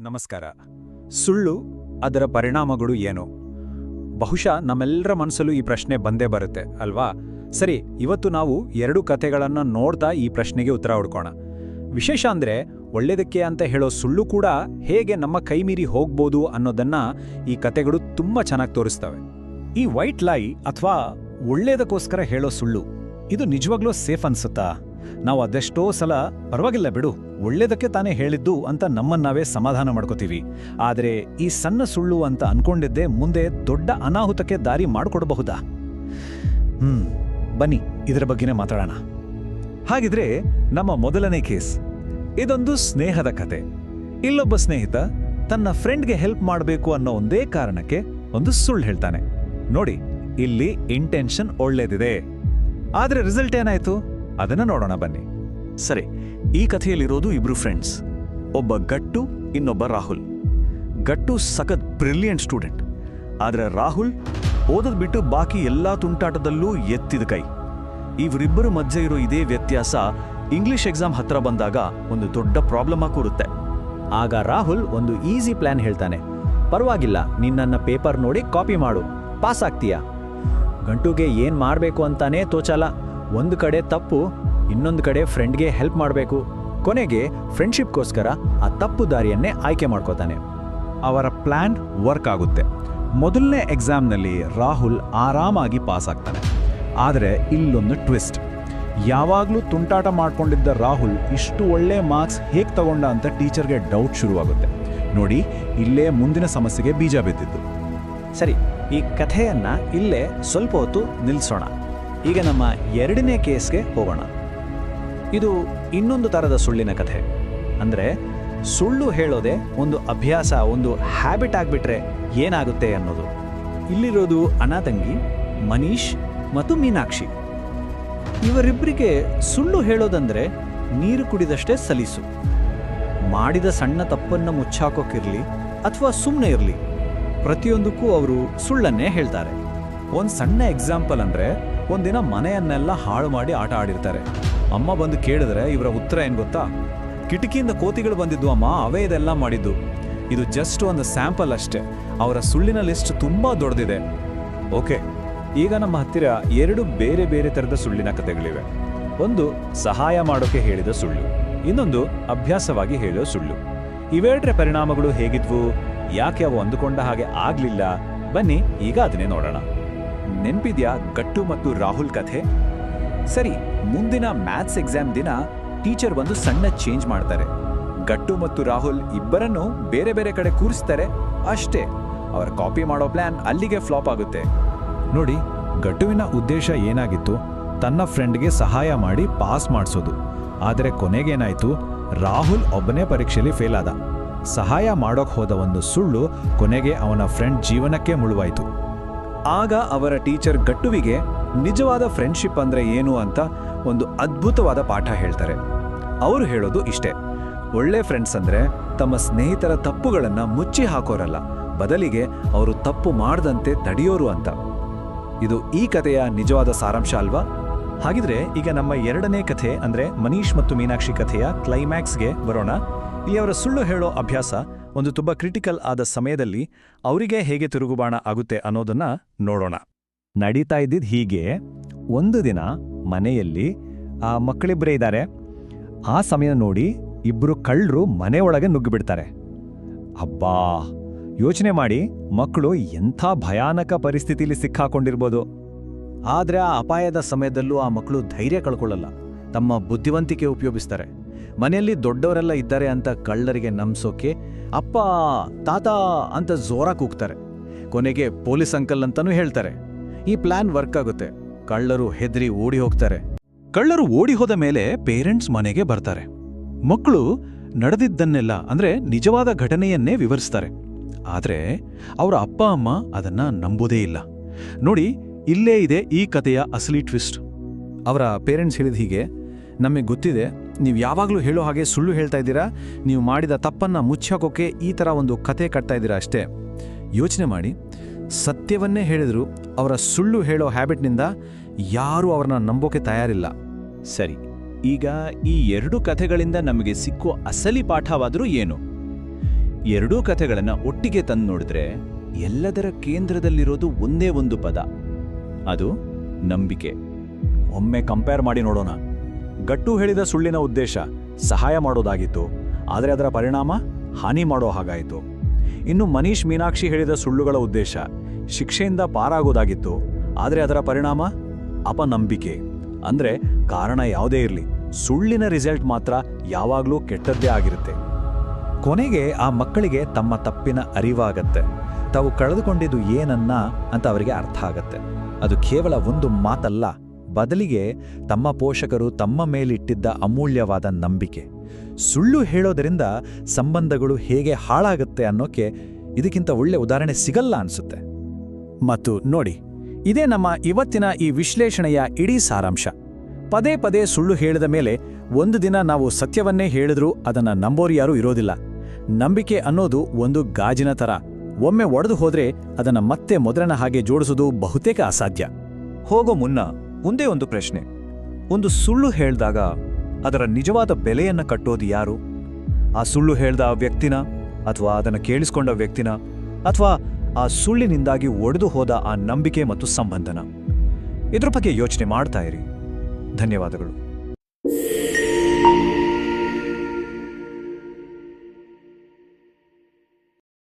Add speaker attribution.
Speaker 1: ನಮಸ್ಕಾರ. ಸುಳ್ಳು, ಅದರ ಪರಿಣಾಮಗಳು ಏನು? ಬಹುಶಃ ನಮ್ಮೆಲ್ಲರ ಮನಸ್ಸಲ್ಲೂ ಈ ಪ್ರಶ್ನೆ ಬಂದೇ ಬರುತ್ತೆ ಅಲ್ವಾ? ಸರಿ, ಇವತ್ತು ನಾವು 2 ಕಥೆಗಳನ್ನು ನೋಡ್ತಾ ಈ ಪ್ರಶ್ನೆಗೆ ಉತ್ತರ ಹುಡ್ಕೋಣ. ವಿಶೇಷ ಅಂದ್ರೆ ಒಳ್ಳೆಯದಕ್ಕೆ ಅಂತ ಹೇಳೋ ಸುಳ್ಳು ಕೂಡ ಹೇಗೆ ನಮ್ಮ ಕೈಮೀರಿ ಹೋಗ್ಬೋದು ಅನ್ನೋದನ್ನ ಈ ಕಥೆಗಳು ತುಂಬಾ ಚೆನ್ನಾಗಿ ತೋರಿಸ್ತವೆ. ಈ ವೈಟ್ ಲೈ ಅಥವಾ ಒಳ್ಳೆಯದಕ್ಕೋಸ್ಕರ ಹೇಳೋ ಸುಳ್ಳು, ಇದು ನಿಜವಾಗ್ಲೂ ಸೇಫ್ ಅನ್ಸುತ್ತಾ? ನಾವು ಅದೆಷ್ಟೋ ಸಲ ಪರವಾಗಿಲ್ಲ ಬಿಡು, ಒಳ್ಳೇದಕ್ಕೆ ತಾನೇ ಹೇಳಿದ್ದು ಅಂತ ನಮ್ಮನ್ನಾವೇ ಸಮಾಧಾನ ಮಾಡ್ಕೋತೀವಿ. ಆದರೆ ಈ ಸಣ್ಣ ಸುಳ್ಳು ಅಂತ ಅನ್ಕೊಂಡಿದ್ದೇ ಮುಂದೆ ದೊಡ್ಡ ಅನಾಹುತಕ್ಕೆ ದಾರಿ ಮಾಡಿಕೊಡಬಹುದಾ? ಬನ್ನಿ ಇದರ ಬಗ್ಗೆನೇ ಮಾತಾಡೋಣ. ಹಾಗಿದ್ರೆ ನಮ್ಮ ಮೊದಲನೇ ಕೇಸ್, ಇದೊಂದು ಸ್ನೇಹದ ಕತೆ. ಇಲ್ಲೊಬ್ಬ ಸ್ನೇಹಿತ ತನ್ನ ಫ್ರೆಂಡ್ಗೆ ಹೆಲ್ಪ್ ಮಾಡಬೇಕು ಅನ್ನೋ ಒಂದೇ ಕಾರಣಕ್ಕೆ ಒಂದು ಸುಳ್ಳು ಹೇಳ್ತಾನೆ. ನೋಡಿ, ಇಲ್ಲಿ ಇಂಟೆನ್ಷನ್ ಒಳ್ಳೇದಿದೆ, ಆದ್ರೆ ರಿಸಲ್ಟ್ ಏನಾಯ್ತು ಅದನ್ನ ನೋಡೋಣ ಬನ್ನಿ.
Speaker 2: ಸರಿ, ಈ ಕಥೆಯಲ್ಲಿರೋದು ಇಬ್ರು ಫ್ರೆಂಡ್ಸ್, ಒಬ್ಬ ಗಟ್ಟು, ಇನ್ನೊಬ್ಬ ರಾಹುಲ್. ಗಟ್ಟು ಸಖತ್ ಬ್ರಿಲಿಯಂಟ್ ಸ್ಟೂಡೆಂಟ್, ಆದ್ರೆ ರಾಹುಲ್ ಓದದ್ ಬಿಟ್ಟು ಬಾಕಿ ಎಲ್ಲಾ ತುಂಟಾಟದಲ್ಲೂ ಎತ್ತಿದ ಕೈ. ಇವರಿಬ್ಬರ ಮಧ್ಯೆ ಇರೋ ಇದೇ ವ್ಯತ್ಯಾಸ ಇಂಗ್ಲಿಷ್ ಎಕ್ಸಾಮ್ ಹತ್ರ ಬಂದಾಗ ಒಂದು ದೊಡ್ಡ ಪ್ರಾಬ್ಲಮ್ ಕೂರುತ್ತೆ.
Speaker 1: ಆಗ ರಾಹುಲ್ ಒಂದು ಈಸಿ ಪ್ಲಾನ್ ಹೇಳ್ತಾನೆ. ಪರವಾಗಿಲ್ಲ, ನಿನ್ನ ಪೇಪರ್ ನೋಡಿ ಕಾಪಿ ಮಾಡು, ಪಾಸ್ ಆಗ್ತೀಯಾ. ಗಂಟುಗೆ ಏನ್ ಮಾಡ್ಬೇಕು ಅಂತಾನೇ ತೋಚಲ್ಲ. ಒಂದು ಕಡೆ ತಪ್ಪು, ಇನ್ನೊಂದು ಕಡೆ ಫ್ರೆಂಡ್ಗೆ ಹೆಲ್ಪ್ ಮಾಡಬೇಕು. ಕೊನೆಗೆ ಫ್ರೆಂಡ್ಶಿಪ್ಗೋಸ್ಕರ ಆ ತಪ್ಪು ದಾರಿಯನ್ನೇ ಆಯ್ಕೆ ಮಾಡ್ಕೋತಾನೆ. ಅವರ ಪ್ಲಾನ್ ವರ್ಕ್ ಆಗುತ್ತೆ. ಮೊದಲನೇ ಎಕ್ಸಾಮ್ನಲ್ಲಿ ರಾಹುಲ್ ಆರಾಮಾಗಿ ಪಾಸ್ ಆಗ್ತಾನೆ. ಆದರೆ ಇಲ್ಲೊಂದು ಟ್ವಿಸ್ಟ್. ಯಾವಾಗಲೂ ತುಂಟಾಟ ಮಾಡ್ಕೊಂಡಿದ್ದ ರಾಹುಲ್ ಇಷ್ಟು ಒಳ್ಳೆ ಮಾರ್ಕ್ಸ್ ಹೇಗೆ ತಗೊಂಡ ಅಂತ ಟೀಚರ್ಗೆ ಡೌಟ್ ಶುರುವಾಗುತ್ತೆ. ನೋಡಿ, ಇಲ್ಲೇ ಮುಂದಿನ ಸಮಸ್ಯೆಗೆ ಬೀಜ ಬಿದ್ದಿದ್ದು. ಸರಿ, ಈ ಕಥೆಯನ್ನ ಇಲ್ಲೇ ಸ್ವಲ್ಪ ಹೊತ್ತು ನಿಲ್ಲಿಸೋಣ. ಈಗ ನಮ್ಮ ಎರಡನೇ ಕೇಸ್ಗೆ ಹೋಗೋಣ. ಇದು ಇನ್ನೊಂದು ಥರದ ಸುಳ್ಳಿನ ಕಥೆ. ಅಂದರೆ ಸುಳ್ಳು ಹೇಳೋದೇ ಒಂದು ಅಭ್ಯಾಸ, ಒಂದು ಹ್ಯಾಬಿಟ್ ಆಗಿಬಿಟ್ರೆ ಏನಾಗುತ್ತೆ ಅನ್ನೋದು. ಇಲ್ಲಿರೋದು ಅಣ್ಣ ತಂಗಿ ಮನೀಶ್ ಮತ್ತು ಮೀನಾಕ್ಷಿ. ಇವರಿಬ್ಬರಿಗೆ ಸುಳ್ಳು ಹೇಳೋದಂದ್ರೆ ನೀರು ಕುಡಿದಷ್ಟೇ ಸಲೀಸು. ಮಾಡಿದ ಸಣ್ಣ ತಪ್ಪನ್ನು ಮುಚ್ಚಾಕೋಕಿರ್ಲಿ ಅಥವಾ ಸುಮ್ಮನೆ ಇರಲಿ, ಪ್ರತಿಯೊಂದಕ್ಕೂ ಅವರು ಸುಳ್ಳನ್ನೇ ಹೇಳ್ತಾರೆ. ಒಂದು ಸಣ್ಣ ಎಕ್ಸಾಂಪಲ್ ಅಂದರೆ, ಒಂದಿನ ಮನೆಯನ್ನೆಲ್ಲ ಹಾಳು ಮಾಡಿ ಆಟ ಆಡಿರ್ತಾರೆ. ಅಮ್ಮ ಬಂದು ಕೇಳಿದ್ರೆ ಇವರ ಉತ್ತರ ಏನು ಗೊತ್ತಾ? ಕಿಟಕಿಯಿಂದ ಕೋತಿಗಳು ಬಂದಿದ್ದು ಅಮ್ಮ, ಅವೇ ಇದೆಲ್ಲ ಮಾಡಿದ್ದು. ಇದು ಜಸ್ಟ್ ಒಂದು ಸ್ಯಾಂಪಲ್ ಅಷ್ಟೇ, ಅವರ ಸುಳ್ಳಿನ ಲಿಸ್ಟ್ ತುಂಬಾ ದೊಡ್ಡದಿದೆ. ಓಕೆ, ಈಗ ನಮ್ಮ ಹತ್ತಿರ 2 ಬೇರೆ ಬೇರೆ ಥರದ ಸುಳ್ಳಿನ ಕಥೆಗಳಿವೆ. ಒಂದು ಸಹಾಯ ಮಾಡೋಕೆ ಹೇಳಿದ ಸುಳ್ಳು, ಇನ್ನೊಂದು ಅಭ್ಯಾಸವಾಗಿ ಹೇಳೋ ಸುಳ್ಳು. ಇವೆರಡರ ಪರಿಣಾಮಗಳು ಹೇಗಿದ್ವು, ಯಾಕೆ ಅವು ಅಂದುಕೊಂಡ ಹಾಗೆ ಆಗ್ಲಿಲ್ಲ? ಬನ್ನಿ ಈಗ ಅದನ್ನೇ ನೋಡೋಣ. ನೆನ್ಪಿದ್ಯಾ ಗಟ್ಟು ಮತ್ತು ರಾಹುಲ್ ಕಥೆ? ಸರಿ, ಮುಂದಿನ ಮ್ಯಾಥ್ಸ್ ಎಕ್ಸಾಮ್ ದಿನ ಟೀಚರ್ ಒಂದು ಸಣ್ಣ ಚೇಂಜ್ ಮಾಡ್ತಾರೆ. ಗಟ್ಟು ಮತ್ತು ರಾಹುಲ್ ಇಬ್ಬರನ್ನು ಬೇರೆ ಬೇರೆ ಕಡೆ ಕೂರಿಸ್ತಾರೆ ಅಷ್ಟೇ. ಅವರ ಕಾಪಿ ಮಾಡೋ ಪ್ಲಾನ್ ಅಲ್ಲಿಗೆ ಫ್ಲಾಪ್ ಆಗುತ್ತೆ. ನೋಡಿ, ಗಟ್ಟುವಿನ ಉದ್ದೇಶ ಏನಾಗಿತ್ತು? ತನ್ನ ಫ್ರೆಂಡ್ಗೆ ಸಹಾಯ ಮಾಡಿ ಪಾಸ್ ಮಾಡಿಸೋದು. ಆದರೆ ಕೊನೆಗೇನಾಯ್ತು? ರಾಹುಲ್ ಒಬ್ಬನೇ ಪರೀಕ್ಷೆಯಲ್ಲಿ ಫೇಲ್ ಆದ. ಸಹಾಯ ಮಾಡೋಕ್ ಹೋದ ಒಂದು ಸುಳ್ಳು ಕೊನೆಗೆ ಅವನ ಫ್ರೆಂಡ್ ಜೀವನಕ್ಕೆ ಮುಳುವಾಯಿತು. ಆಗ ಅವರ ಟೀಚರ್ ಗಟ್ಟುವಿಗೆ ನಿಜವಾದ ಫ್ರೆಂಡ್ಶಿಪ್ ಅಂದ್ರೆ ಏನು ಅಂತ ಒಂದು ಅದ್ಭುತವಾದ ಪಾಠ ಹೇಳ್ತಾರೆ. ಅವರು ಹೇಳೋದು ಇಷ್ಟೇ: ಒಳ್ಳೆ ಫ್ರೆಂಡ್ಸ್ ಅಂದ್ರೆ ತಮ್ಮ ಸ್ನೇಹಿತರ ತಪ್ಪುಗಳನ್ನ ಮುಚ್ಚಿ ಹಾಕೋರಲ್ಲ, ಬದಲಿಗೆ ಅವರು ತಪ್ಪು ಮಾಡದಂತೆ ತಡೆಯೋರು ಅಂತ. ಇದು ಈ ಕಥೆಯ ನಿಜವಾದ ಸಾರಾಂಶ ಅಲ್ವಾ? ಹಾಗಿದ್ರೆ ಈಗ ನಮ್ಮ ಎರಡನೇ ಕಥೆ ಅಂದ್ರೆ ಮನೀಶ್ ಮತ್ತು ಮೀನಾಕ್ಷಿ ಕಥೆಯ ಕ್ಲೈಮ್ಯಾಕ್ಸ್ಗೆ ಬರೋಣ. ಇಲ್ಲಿ ಅವರ ಸುಳ್ಳು ಹೇಳೋ ಅಭ್ಯಾಸ ಒಂದು ತುಂಬಾ ಕ್ರಿಟಿಕಲ್ ಆದ ಸಮಯದಲ್ಲಿ ಅವರಿಗೆ ಹೇಗೆ ತಿರುಗುಬಾಣ ಆಗುತ್ತೆ ಅನ್ನೋದನ್ನ ನೋಡೋಣ. ನಡೀತಾ ಇದ್ದಿದ್ದು ಹೀಗೆ: ಒಂದು ದಿನ ಮನೆಯಲ್ಲಿ ಆ ಮಕ್ಕಳಿಬ್ಬರೇ ಇದ್ದಾರೆ. ಆ ಸಮಯ ನೋಡಿ ಇಬ್ರು ಕಳ್ಳರು ಮನೆ ಒಳಗೆ ನುಗ್ಗಿಬಿಡ್ತಾರೆ. ಅಬ್ಬಾ, ಯೋಚನೆ ಮಾಡಿ, ಮಕ್ಕಳು ಎಂಥ ಭಯಾನಕ ಪರಿಸ್ಥಿತಿಲಿ ಸಿಕ್ಕಾಕೊಂಡಿರ್ಬೋದು. ಆದ್ರೆ ಆ ಅಪಾಯದ ಸಮಯದಲ್ಲೂ ಆ ಮಕ್ಕಳು ಧೈರ್ಯ ಕಳ್ಕೊಳ್ಳಲ್ಲ, ತಮ್ಮ ಬುದ್ಧಿವಂತಿಕೆ ಉಪಯೋಗಿಸ್ತಾರೆ. ಮನೆಯಲ್ಲಿ ದೊಡ್ಡವರೆಲ್ಲ ಇದ್ದಾರೆ ಅಂತ ಕಳ್ಳರಿಗೆ ನಂಬಿಸೋಕೆ ಅಪ್ಪ, ತಾತ ಅಂತ ಜೋರಾಗಿ ಕೂಗ್ತಾರೆ. ಕೊನೆಗೆ ಪೊಲೀಸ್ ಅಂಕಲ್ ಅಂತಾನೂ ಹೇಳ್ತಾರೆ. ಈ ಪ್ಲಾನ್ ವರ್ಕ್ ಆಗುತ್ತೆ. ಕಳ್ಳರು ಹೆದರಿ ಓಡಿ ಹೋಗ್ತಾರೆ. ಕಳ್ಳರು ಓಡಿ ಹೋದ ಮೇಲೆ ಪೇರೆಂಟ್ಸ್ ಮನೆಗೆ ಬರ್ತಾರೆ. ಮಕ್ಕಳು ನಡೆದಿದ್ದನ್ನೆಲ್ಲ ಅಂದ್ರೆ ನಿಜವಾದ ಘಟನೆಯನ್ನೇ ವಿವರಿಸ್ತಾರೆ. ಆದ್ರೆ ಅವರ ಅಪ್ಪ ಅಮ್ಮ ಅದನ್ನ ನಂಬೋದೇ ಇಲ್ಲ. ನೋಡಿ, ಇಲ್ಲೇ ಇದೆ ಈ ಕಥೆಯ ಅಸಲಿ ಟ್ವಿಸ್ಟ್. ಅವರ ಪೇರೆಂಟ್ಸ್ ಹೇಳಿದ ಹೀಗೆ: ನಮಗೆ ಗೊತ್ತಿದೆ, ನೀವು ಯಾವಾಗಲೂ ಹೇಳೋ ಹಾಗೆ ಸುಳ್ಳು ಹೇಳ್ತಾ ಇದ್ದೀರಾ. ನೀವು ಮಾಡಿದ ತಪ್ಪನ್ನ ಮುಚ್ಚಾಕೋಕೆ ಈ ಥರ ಒಂದು ಕತೆ ಕಟ್ತಾ ಇದ್ದೀರಾ ಅಷ್ಟೇ. ಯೋಚನೆ ಮಾಡಿ, ಸತ್ಯವನ್ನೇ ಹೇಳಿದ್ರು ಅವರ ಸುಳ್ಳು ಹೇಳೋ ಹ್ಯಾಬಿಟ್ನಿಂದ ಯಾರೂ ಅವ್ರನ್ನ ನಂಬೋಕೆ ತಯಾರಿಲ್ಲ. ಸರಿ,
Speaker 3: ಈಗ ಈ ಎರಡು ಕಥೆಗಳಿಂದ ನಮಗೆ ಸಿಕ್ಕೋ ಅಸಲಿ ಪಾಠವಾದರೂ ಏನು? ಎರಡೂ ಕಥೆಗಳನ್ನ ಒಟ್ಟಿಗೆ ತಂದು ನೋಡಿದ್ರೆ ಎಲ್ಲದರ ಕೇಂದ್ರದಲ್ಲಿರೋದು ಒಂದೇ ಒಂದು ಪದ, ಅದು ನಂಬಿಕೆ.
Speaker 1: ಒಮ್ಮೆ ಕಂಪೇರ್ ಮಾಡಿ ನೋಡೋಣ. ಗಟ್ಟು ಹೇಳಿದ ಸುಳ್ಳಿನ ಉದ್ದೇಶ ಸಹಾಯ ಮಾಡೋದಾಗಿತ್ತು, ಆದರೆ ಅದರ ಪರಿಣಾಮ ಹಾನಿ ಮಾಡೋ ಹಾಗಾಯಿತು. ಇನ್ನು ಮನೀಶ್ ಮೀನಾಕ್ಷಿ ಹೇಳಿದ ಸುಳ್ಳುಗಳ ಉದ್ದೇಶ ಶಿಕ್ಷೆಯಿಂದ ಪಾರಾಗೋದಾಗಿತ್ತು, ಆದರೆ ಅದರ ಪರಿಣಾಮ ಅಪನಂಬಿಕೆ. ಅಂದ್ರೆ ಕಾರಣ ಯಾವುದೇ ಇರಲಿ, ಸುಳ್ಳಿನ ರಿಸಲ್ಟ್ ಮಾತ್ರ ಯಾವಾಗಲೂ ಕೆಟ್ಟದ್ದೇ ಆಗಿರುತ್ತೆ. ಕೊನೆಗೆ ಆ ಮಕ್ಕಳಿಗೆ ತಮ್ಮ ತಪ್ಪಿನ ಅರಿವಾಗತ್ತೆ. ತಾವು ಕಳೆದುಕೊಂಡಿದ್ದು ಏನನ್ನ ಅಂತ ಅವರಿಗೆ ಅರ್ಥ ಆಗತ್ತೆ. ಅದು ಕೇವಲ ಒಂದು ಮಾತಲ್ಲ, ಬದಲಿಗೆ ತಮ್ಮ ಪೋಷಕರು ತಮ್ಮ ಮೇಲಿಟ್ಟಿದ್ದ ಅಮೂಲ್ಯವಾದ ನಂಬಿಕೆ. ಸುಳ್ಳು ಹೇಳೋದರಿಂದ ಸಂಬಂಧಗಳು ಹೇಗೆ ಹಾಳಾಗುತ್ತೆ ಅನ್ನೋಕೆ ಇದಕ್ಕಿಂತ ಒಳ್ಳೆ ಉದಾಹರಣೆ ಸಿಗಲ್ಲ ಅನ್ಸುತ್ತೆ. ಮತ್ತು ನೋಡಿ, ಇದೇ ನಮ್ಮ ಇವತ್ತಿನ ಈ ವಿಶ್ಲೇಷಣೆಯ ಇಡೀ ಸಾರಾಂಶ. ಪದೇ ಪದೇ ಸುಳ್ಳು ಹೇಳಿದ ಮೇಲೆ ಒಂದು ದಿನ ನಾವು ಸತ್ಯವನ್ನೇ ಹೇಳಿದ್ರೂ ಅದನ್ನ ನಂಬೋರು ಯಾರೂ ಇರೋದಿಲ್ಲ. ನಂಬಿಕೆ ಅನ್ನೋದು ಒಂದು ಗಾಜಿನ ಥರ, ಒಮ್ಮೆ ಒಡೆದು ಹೋದ್ರೆ ಅದನ್ನ ಮತ್ತೆ ಮೊದಲನ ಹಾಗೆ ಜೋಡಿಸೋದು ಬಹುತೇಕ ಅಸಾಧ್ಯ.
Speaker 2: ಹೋಗೋ ಮುನ್ನ ಒಂದೇ ಒಂದು ಪ್ರಶ್ನೆ: ಒಂದು ಸುಳ್ಳು ಹೇಳ್ದಾಗ ಅದರ ನಿಜವಾದ ಬೆಲೆಯನ್ನು ಕಟ್ಟೋದು ಯಾರು? ಆ ಸುಳ್ಳು ಹೇಳ್ದ ಆ ವ್ಯಕ್ತಿನ, ಅಥವಾ ಅದನ್ನು ಕೇಳಿಸ್ಕೊಂಡ ವ್ಯಕ್ತಿನ, ಅಥವಾ ಆ ಸುಳ್ಳಿನಿಂದಾಗಿ ಒಡೆದು ಹೋದ ಆ ನಂಬಿಕೆ ಮತ್ತು ಸಂಬಂಧನ? ಇದ್ರ ಬಗ್ಗೆ ಯೋಚನೆ ಮಾಡ್ತಾ ಇರಿ. ಧನ್ಯವಾದಗಳು.